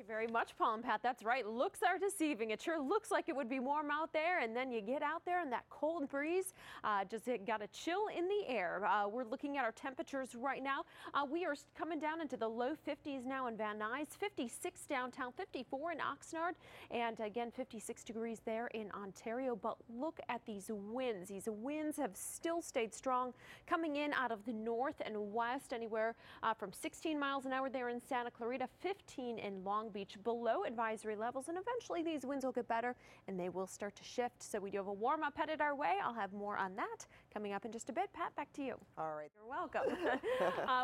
Very much, Paul and Pat. That's right. Looks are deceiving. It sure looks like it would be warm out there, and then you get out there and that cold breeze just got a chill in the air. We're looking at our temperatures right now. We are coming down into the low 50s now in Van Nuys, 56 downtown, 54 in Oxnard, and again 56 degrees there in Ontario. But look at these winds. These winds have still stayed strong, coming in out of the north and west, anywhere from 16 miles an hour there in Santa Clarita, 15 in Long Beach, below advisory levels, and eventually these winds will get better and they will start to shift. So we do have a warm up headed our way. I'll have more on that coming up in just a bit. Pat, back to you. All right. You're welcome.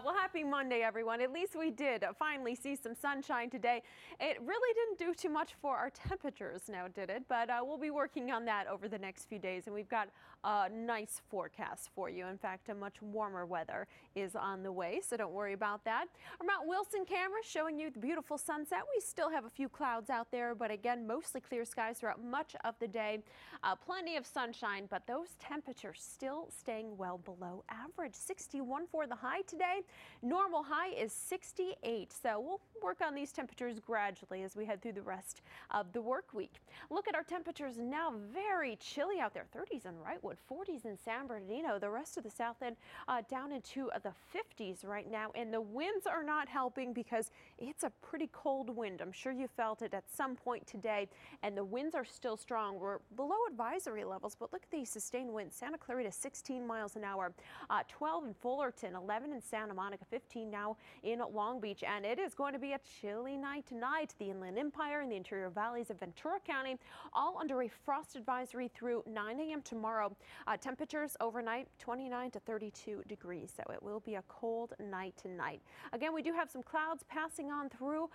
Well, happy Monday, everyone. At least we did finally see some sunshine today. It really didn't do too much for our temperatures now, did it? But we'll be working on that over the next few days, and we've got a nice forecast for you. In fact, a much warmer weather is on the way, so don't worry about that. Our Mount Wilson camera showing you the beautiful sunset. We still have a few clouds out there, but again, mostly clear skies throughout much of the day. Plenty of sunshine, but those temperatures still staying well below average. 61 for the high today. Normal high is 68, so we'll work on these temperatures gradually as we head through the rest of the work week. Look at our temperatures now. Very chilly out there. 30s in Wrightwood, 40s in San Bernardino. The rest of the south end down into the 50s right now, and the winds are not helping because it's a pretty cold wind. I'm sure you felt it at some point today, and the winds are still strong. We're below advisory levels, but look at these sustained winds. Santa Clarita 16 miles an hour, 12 in Fullerton, 11 in Santa Monica, 15 now in Long Beach, and it is going to be a chilly night tonight. The Inland Empire and the interior valleys of Ventura County all under a frost advisory through 9 a.m. tomorrow. Temperatures overnight 29 to 32 degrees, so it will be a cold night tonight. Again, we do have some clouds passing on through.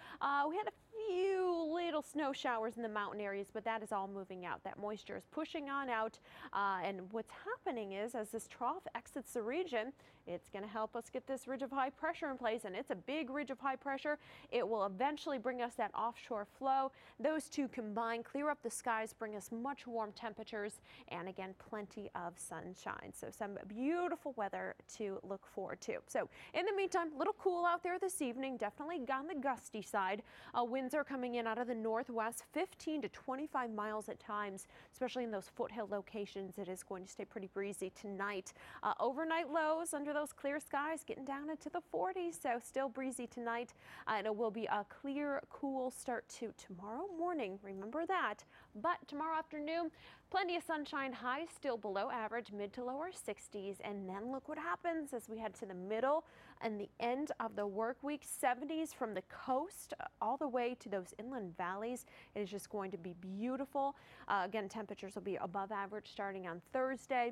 We had a few little snow showers in the mountain areas, but that is all moving out. That moisture is pushing on out, and what's happening is as this trough exits the region, it's going to help us get this ridge of high pressure in place, and it's a big ridge of high pressure. It will eventually bring us that offshore flow. Those two combined clear up the skies, bring us much warm temperatures, and again, plenty of sunshine. So some beautiful weather to look forward to. So in the meantime, a little cool out there this evening, definitely on the gusty side. Winds are coming in out of the northwest, 15 to 25 miles at times, especially in those foothill locations. It is going to stay pretty breezy tonight. Overnight lows under those clear skies getting down into the 40s, so still breezy tonight. And it will be a clear, cool start to tomorrow morning. Remember that. But tomorrow afternoon, plenty of sunshine, highs still below average, mid to lower 60s. And then look what happens as we head to the middle and the end of the work week. 70s from the coast all the way to those inland valleys. It is just going to be beautiful. Again, temperatures will be above average starting on Thursday.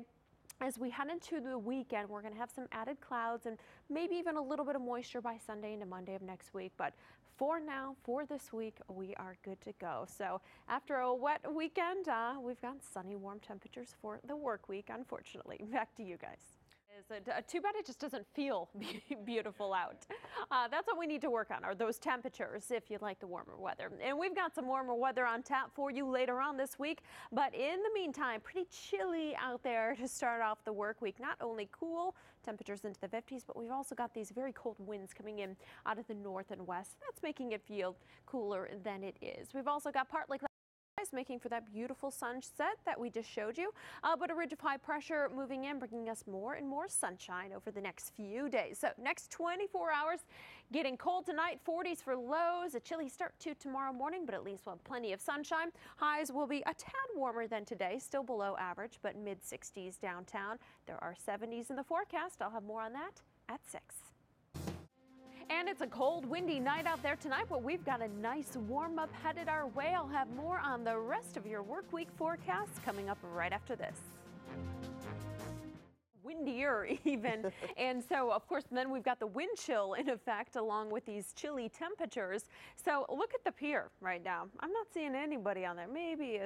As we head into the weekend, we're going to have some added clouds and maybe even a little bit of moisture by Sunday into Monday of next week. But for now, for this week, we are good to go. So after a wet weekend, we've got sunny, warm temperatures for the work week, unfortunately. Back to you guys. Too bad it just doesn't feel beautiful out. That's what we need to work on, are those temperatures if you like the warmer weather. And we've got some warmer weather on tap for you later on this week. But in the meantime, pretty chilly out there to start off the work week. Not only cool temperatures into the 50s, but we've also got these very cold winds coming in out of the north and west. That's making it feel cooler than it is. We've also got partly making for that beautiful sunset that we just showed you, but a ridge of high pressure moving in, bringing us more and more sunshine over the next few days. So next 24 hours, getting cold tonight, 40s for lows, a chilly start to tomorrow morning, but at least we'll have plenty of sunshine. Highs will be a tad warmer than today, still below average, but mid 60s downtown. There are 70s in the forecast. I'll have more on that at 6. And it's a cold, windy night out there tonight, but we've got a nice warm up headed our way. I'll have more on the rest of your work week forecasts coming up right after this. Windier even. And so, of course, then we've got the wind chill in effect along with these chilly temperatures. So look at the pier right now. I'm not seeing anybody on there. Maybe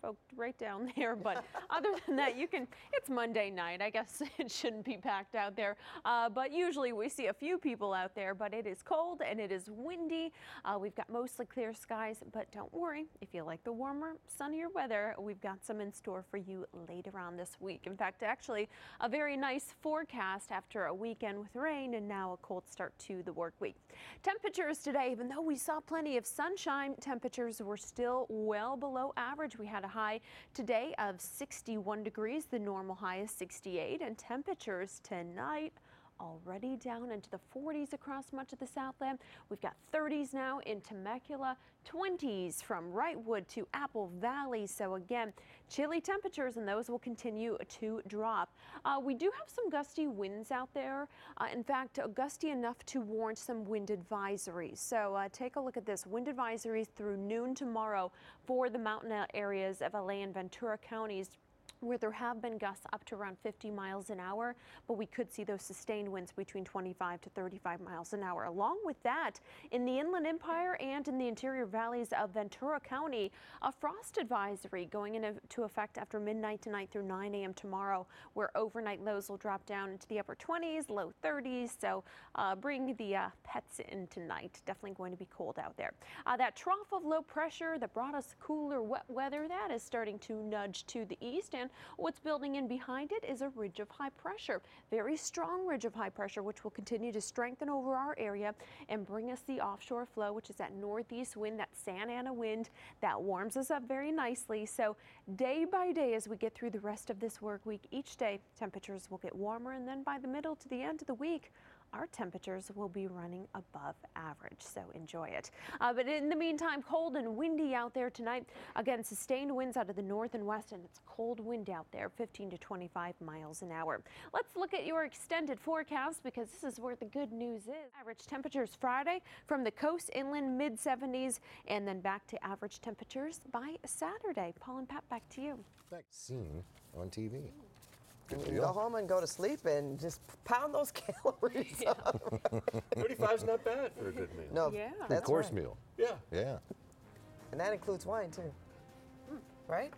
a right down there. But other than that, it's Monday night. I guess it shouldn't be packed out there. But usually we see a few people out there, but it is cold and it is windy. We've got mostly clear skies, but don't worry. If you like the warmer, sunnier weather, we've got some in store for you later on this week. In fact, actually a very nice forecast after a weekend with rain and now a cold start to the work week. Temperatures today, even though we saw plenty of sunshine, temperatures were still well below average. We had a high today of 61 degrees. The normal high is 68, and temperatures tonight already down into the 40s across much of the Southland. We've got 30s now in Temecula, 20s from Wrightwood to Apple Valley. So again, chilly temperatures, and those will continue to drop. We do have some gusty winds out there. In fact, gusty enough to warrant some wind advisories. So take a look at this. Wind advisories through noon tomorrow for the mountain areas of LA and Ventura counties, where there have been gusts up to around 50 miles an hour, but we could see those sustained winds between 25 to 35 miles an hour. Along with that, in the Inland Empire and in the interior valleys of Ventura County, a frost advisory going into effect after midnight tonight through 9 a.m. tomorrow, where overnight lows will drop down into the upper 20s, low 30s. So bring the pets in tonight. Definitely going to be cold out there. That trough of low pressure that brought us cooler, wet weather, that is starting to nudge to the east, and what's building in behind it is a ridge of high pressure, very strong ridge of high pressure, which will continue to strengthen over our area and bring us the offshore flow, which is that northeast wind, that Santa Ana wind that warms us up very nicely. So day by day, as we get through the rest of this work week, each day temperatures will get warmer, and then by the middle to the end of the week, our temperatures will be running above average, so enjoy it. But in the meantime, cold and windy out there tonight. Again, sustained winds out of the north and west, and it's cold wind out there, 15 to 25 miles an hour. Let's look at your extended forecast, because this is where the good news is. Average temperatures Friday from the coast inland mid-70s, and then back to average temperatures by Saturday. Paul and Pat, back to you. Seen on TV. You can go home and go to sleep and just pound those calories up. 35's not bad for a good meal. No, Yeah. that's Course right. meal. Yeah. Yeah. And that includes wine too, right?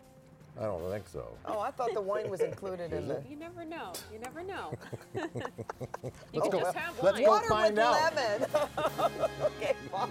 I don't think so. Oh, I thought the wine was included in the You never know. You never know. You Let's can go- just have let's wine. go water find with out. lemon. Okay, Paul.